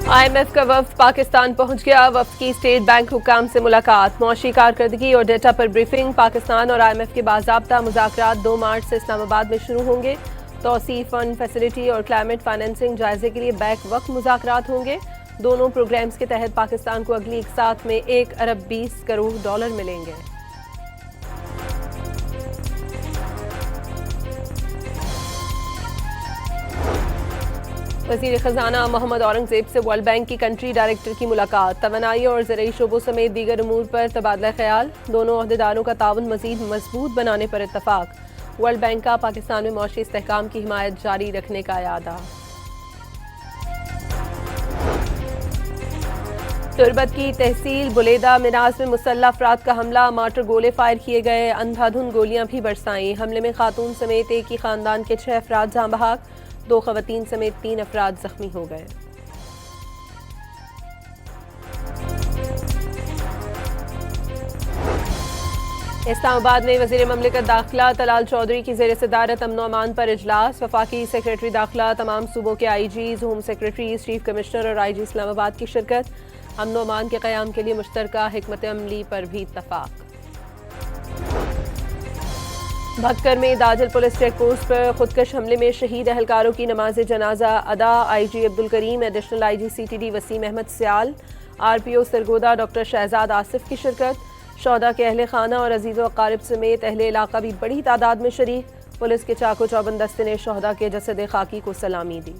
IMF का वफ्द पाकिस्तान पहुंच गया। वफ्द की स्टेट बैंक हुकाम से मुलाकात, मौशी कारकर्दगी और डेटा पर ब्रीफिंग। पाकिस्तान और IMF के बाज़ाब्ता मुज़ाकरात 2 मार्च से इस्लामाबाद में शुरू होंगे। तौसी फंड फैसिलिटी और क्लाइमेट फाइनेंसिंग जायजे के लिए बैक वक्त मुज़ाकरात होंगे। दोनों प्रोग्राम्स के तहत पाकिस्तान को अगली 1 साथ में $1 अरब 20 करोड़ मिलेंगे। वज़ीर ख़जाना मोहम्मद औरंगज़ेब से वर्ल्ड बैंक की कंट्री डायरेक्टर की मुलाकात, तवानाई और ज़रई शोबों समेत दीगर अमूर पर तबादला ख्याल। दोनों अहदेदारों का ताउन मज़ीद मजबूत बनाने पर इत्तफाक। वर्ल्ड बैंक का पाकिस्तान में मौशी इस्तेहकाम की हिमायत जारी रखने का इरादा। तुरबत की तहसील बुलेदा मिनाज में मुसल्लह अफराद का हमला, मार्टर गोले फायर किए गए, अंधाधुंध गोलियां भी बरसाईं। हमले में खातून समेत एक ही खानदान के 6 अफराद जाँ बहक, 2 खवातीन समेत 3 अफराद जख्मी हो गए। इस्लामाबाद में वज़ीर ममलिकत दाखिला तलाल चौधरी की ज़ेर सदारत अमन अमान पर इजलास। वफाकी सेक्रेटरी दाखिला, तमाम सूबों के IGs, home secretaries, chief commissioner और IG इस्लामाबाद की शिरकत। अमन अमान के क़याम के लिए मुश्तरका हिकमत अमली पर भी इत्तफाक। भक्कर में दाजल पुलिस चेक पोस्ट पर खुदकश हमले में शहीद अहलकारों की नमाज जनाजा अदा। IG Abdul Karim, additional IG CTD Waseem Ahmed Sial, RPO Sargodha doctor Shahzad Asif की शिरकत। शौदा के अहले खाना और अजीज़ व अकारिब समेत अहले इलाका भी बड़ी तादाद में शरीक। पुलिस के चाको चौबंद दस्ते ने शौदा के जसद खाकी को सलामी दी।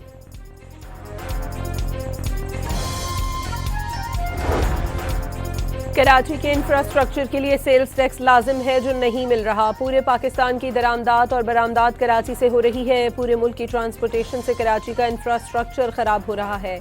कराची के इंफ्रास्ट्रक्चर के लिए सेल्स टैक्स लाजिम है जो नहीं मिल रहा। पूरे पाकिस्तान की दरामदात और बरामदात कराची से हो रही है। पूरे मुल्क की ट्रांसपोर्टेशन से कराची का इंफ्रास्ट्रक्चर खराब हो रहा है।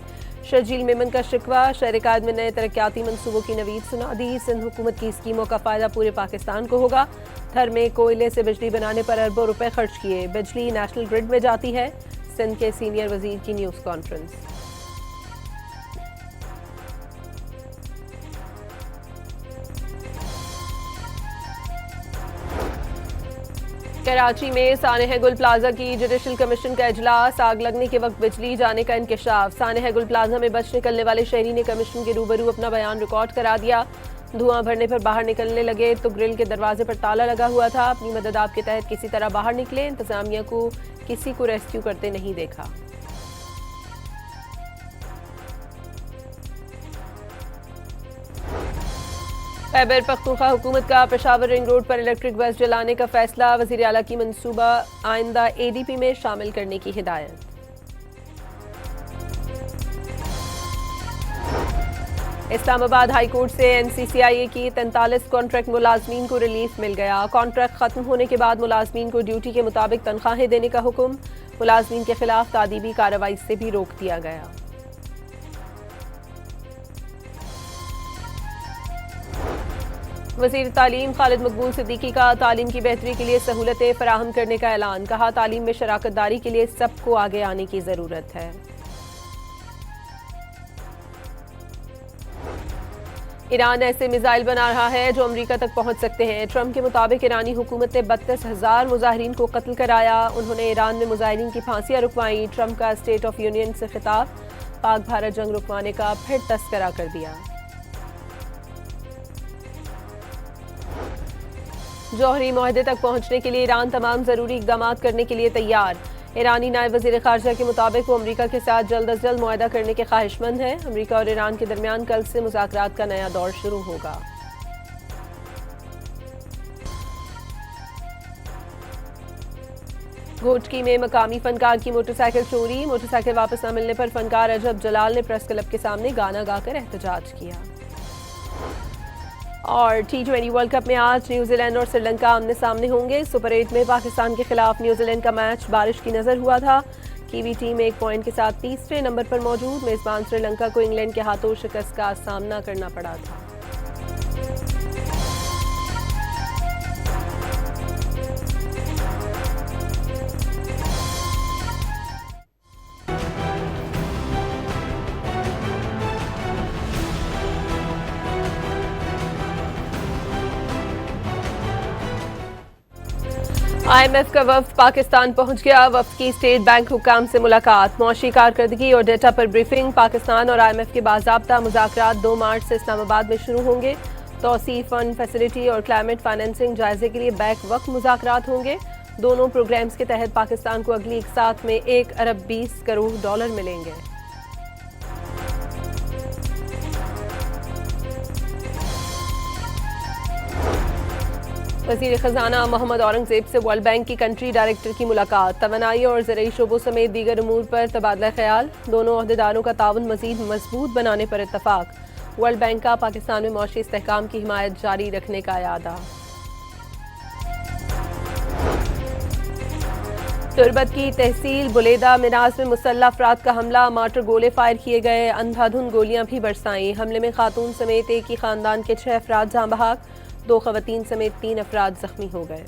शर्जील मेमन का शिकवा, शहर कायद में नए तरक्याती मनसूबों की नवीद सुना दी। सिंध हुकूमत की स्कीमों का फायदा पूरे पाकिस्तान को होगा। थर में कोयले से बिजली बनाने पर अरबों रुपए खर्च किए, बिजली नेशनल ग्रिड में जाती है। सिंध के सीनियर वजीर की न्यूज़ कॉन्फ्रेंस। कराची में सानेह गुल प्लाजा की जुडिशल कमीशन का इजलास, आग लगने के वक्त बिजली जाने का इंकशाफ। सानेह गुल प्लाजा में बच निकलने वाले शहरी ने कमीशन के रूबरू अपना बयान रिकॉर्ड करा दिया। धुआं भरने पर बाहर निकलने लगे तो ग्रिल के दरवाजे पर ताला लगा हुआ था। अपनी मदद आप के तहत किसी तरह बाहर निकले, इंतजामिया को किसी को रेस्क्यू करते नहीं देखा। खैबर पख्तूनख्वा हुकूमत का पेशावर रिंग रोड पर इलेक्ट्रिक बस जलाने का फैसला। वज़ीर आला की मंसूबा आइंदा ADP में शामिल करने की हिदायत। इस्लामाबाद हाई कोर्ट से NCCIA की 43 कॉन्ट्रैक्ट मुलाजमीन को रिलीफ मिल गया। कॉन्ट्रैक्ट खत्म होने के बाद मुलाजमीन को ड्यूटी के मुताबिक तनख्वाहें देने का हुक्म। मुलाजमीन के खिलाफ तादीबी कार्रवाई से भी रोक दिया गया। वज़ीर तालीम खालिद मकबूल सिद्दीकी का तालीम की बेहतरी के लिए सहूलतें फराहम करने का ऐलान। कहा, तालीम में शराकत दारी के लिए सबको आगे आने की ज़रूरत है। ईरान ऐसे मिसाइल बना रहा है जो अमरीका तक पहुंच सकते हैं। ट्रंप के मुताबिक ईरानी हुकूमत ने 32,000 मुजाहिरीन को कत्ल कराया। उन्होंने ईरान में मुजाहिरीन की फांसियां रुकवाई। ट्रंप का स्टेट ऑफ यूनियन से खिताब, पाक भारत जंग रुकवाने का फिर तस्करा कर दिया। जौहरी मुआहदे तक पहुंचने के लिए ईरान तमाम जरूरी इकदाम करने के लिए तैयार। ईरानी नायब वज़ीर ख़ारजा के मुताबिक वो अमरीका के साथ जल्द अज जल्द मुआहदा करने के ख्वाहिशमंद है। अमरीका और ईरान के दरमियान कल से मुज़ाकरात का नया दौर शुरू होगा। घोटकी में मकामी फनकार की मोटरसाइकिल चोरी। मोटरसाइकिल वापस न मिलने पर फनकार अजब जलाल ने प्रेस क्लब के सामने गाना गाकर एहतजाज किया। और T20 वर्ल्ड कप में आज न्यूजीलैंड और श्रीलंका आमने सामने होंगे। सुपर 8 में पाकिस्तान के खिलाफ न्यूजीलैंड का मैच बारिश की नजर हुआ था। कीवी टीम 1 पॉइंट के साथ तीसरे नंबर पर मौजूद। मेजबान श्रीलंका को इंग्लैंड के हाथों शिकस्त का सामना करना पड़ा था। IMF का वफ्द पाकिस्तान पहुंच गया। वफ्द की स्टेट बैंक हुकाम से मुलाकात, मौशी कारकर्दगी और डेटा पर ब्रीफिंग। पाकिस्तान और IMF के बाज़ाब्ता मुज़ाकरात 2 मार्च से इस्लामाबाद में शुरू होंगे। तौसीफ फंड फैसिलिटी और क्लाइमेट फाइनेंसिंग जायजे के लिए बैक वक्त मुज़ाकरात होंगे। दोनों प्रोग्राम्स के तहत पाकिस्तान को अगली 1 साल में $1 अरब 20 करोड़ मिलेंगे। वज़ीर ख़जाना मोहम्मद औरंगज़ेब से वर्ल्ड बैंक की कंट्री डायरेक्टर की मुलाकात, तवानाई और ज़रई शोबों समेत दीगर अमूर पर तबादला ख्याल। दोनों अहदेदारों का ताउन मज़ीद मजबूत बनाने पर इत्तफाक। वर्ल्ड बैंक का पाकिस्तान में मौशी इस्तेहकाम की हिमायत जारी रखने का इरादा। तुरबत की तहसील बुलेदा मिनाज में मुसल्लह अफराद का हमला, मार्टर गोले फायर किए गए, अंधाधुंध गोलियां भी बरसाईं। हमले में खातून समेत एक ही खानदान के 6 अफराद जाँ बहक, 2 खवातीन समेत 3 अफराद जख्मी हो गए।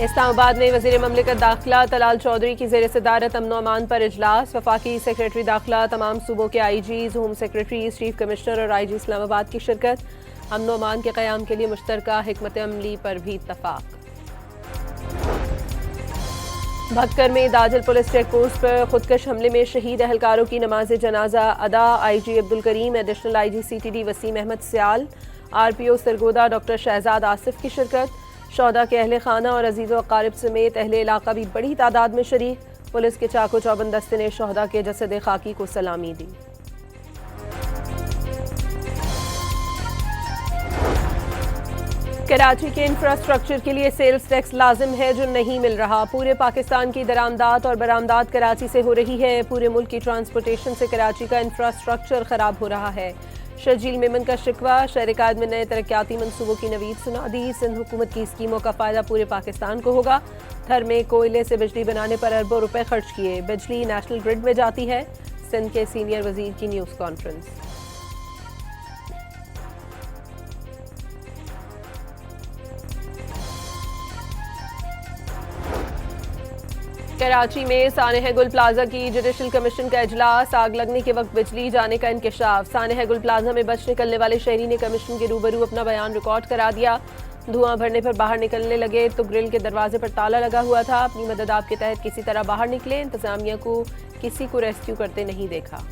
इस्लामाबाद में वज़ीर ममलिकत दाखिला तलाल चौधरी की ज़ेर सदारत अमन अमान पर इजलास। वफाकी सेक्रेटरी दाखिला, तमाम सूबों के IGs, home secretaries, chief commissioner और IG इस्लामाबाद की शिरकत। अमन अमान के क़याम के लिए मुश्तरका हिकमत अमली पर भी इत्तफाक। भक्कर में दाजल पुलिस चेक पोस्ट पर खुदकश हमले में शहीद अहलकारों की नमाज जनाजा अदा। IG Abdul Karim, additional IG CTD Waseem Ahmed Sial, RPO Sargodha doctor Shahzad Asif की शिरकत। शौदा के अहले खाना और अजीज़ व अकारिब समेत अहले इलाका भी बड़ी तादाद में शरीक। पुलिस के चाको चौबंद दस्ते ने शौदा के जसद खाकी को सलामी दी। कराची के इंफ्रास्ट्रक्चर के लिए सेल्स टैक्स लाजिम है जो नहीं मिल रहा। पूरे पाकिस्तान की दरामदात और बरामदात कराची से हो रही है। पूरे मुल्क की ट्रांसपोर्टेशन से कराची का इंफ्रास्ट्रक्चर खराब हो रहा है। शर्जील मेमन का शिकवा, शहर कायद में नए तरक्याती मनसूबों की नवीद सुना दी। सिंध हुकूमत की स्कीमों का फायदा पूरे पाकिस्तान को होगा। थर में कोयले से बिजली बनाने पर अरबों रुपए खर्च किए, बिजली नेशनल ग्रिड में जाती है। सिंध के सीनियर वजीर की न्यूज़ कॉन्फ्रेंस। कराची में सानेह गुल प्लाजा की जुडिशल कमीशन का इजलास, आग लगने के वक्त बिजली जाने का इंकशाफ। सानेह गुल प्लाजा में बच निकलने वाले शहरी ने कमीशन के रूबरू अपना बयान रिकॉर्ड करा दिया। धुआं भरने पर बाहर निकलने लगे तो ग्रिल के दरवाजे पर ताला लगा हुआ था। अपनी मदद आप के तहत किसी तरह बाहर निकले, इंतजामिया को किसी को रेस्क्यू करते नहीं देखा।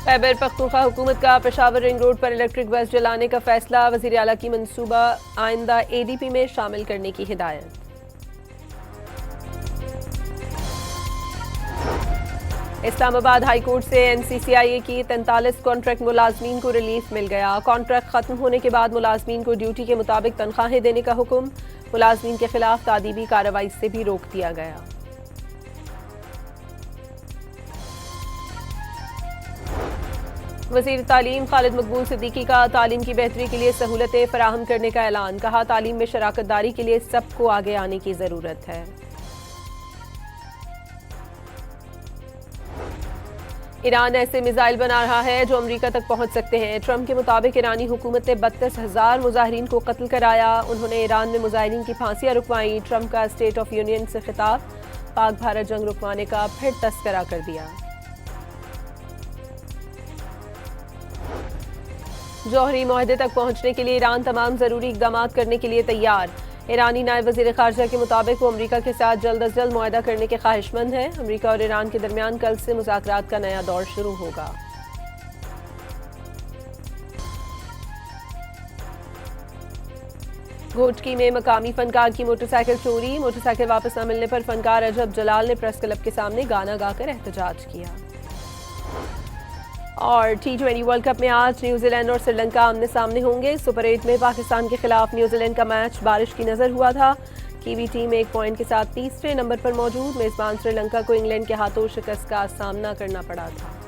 खैबर पख्तूनख्वा हुकूमत का पेशावर रिंग रोड पर इलेक्ट्रिक बस जलाने का फैसला। वज़ीर आला की मंसूबा आइंदा ADP में शामिल करने की हिदायत। इस्लामाबाद हाई कोर्ट से NCCIA की 43 कॉन्ट्रैक्ट मुलाजमीन को रिलीफ मिल गया। कॉन्ट्रैक्ट खत्म होने के बाद मुलाजमीन को ड्यूटी के मुताबिक तनख्वाहें देने का हुक्म। मुलाजमीन के खिलाफ तादीबी कार्रवाई से भी रोक दिया गया। वज़ीर तालीम खालिद मकबूल सिद्दीकी का तालीम की बेहतरी के लिए सहूलतें फराहम करने का ऐलान। कहा, तालीम में शराकत दारी के लिए सबको आगे आने की ज़रूरत है। ईरान ऐसे मिसाइल बना रहा है जो अमेरिका तक पहुंच सकते हैं। ट्रंप के मुताबिक ईरानी हुकूमत ने 32,000 मुजाहिरीन को कत्ल कराया। उन्होंने ईरान में मुजाहिरीन की फांसियां रुकवाई। ट्रंप का स्टेट ऑफ यूनियन से खिताब, पाक भारत जंग रुकवाने का फिर तस्करा कर दिया। जौहरी मुआहदे तक पहुंचने के लिए ईरान तमाम जरूरी इकदाम करने के लिए तैयार। ईरानी नायब वज़ीर ख़ारजा के मुताबिक वो अमेरिका के साथ जल्द अज जल्द मुआहदा करने के ख्वाहिशमंद हैं। अमेरिका और ईरान के दरमियान कल से मुज़ाकरात का नया दौर शुरू होगा। घोटकी में मकामी फनकार की मोटरसाइकिल चोरी। मोटरसाइकिल वापस न मिलने पर फनकार अजब जलाल ने प्रेस क्लब के सामने गाना गाकर एहतजाज किया। और T20 वर्ल्ड कप में आज न्यूजीलैंड और श्रीलंका आमने सामने होंगे। सुपर 8 में पाकिस्तान के खिलाफ न्यूजीलैंड का मैच बारिश की नजर हुआ था। कीवी टीम 1 पॉइंट के साथ तीसरे नंबर पर मौजूद। मेजबान श्रीलंका को इंग्लैंड के हाथों शिकस्त का सामना करना पड़ा था।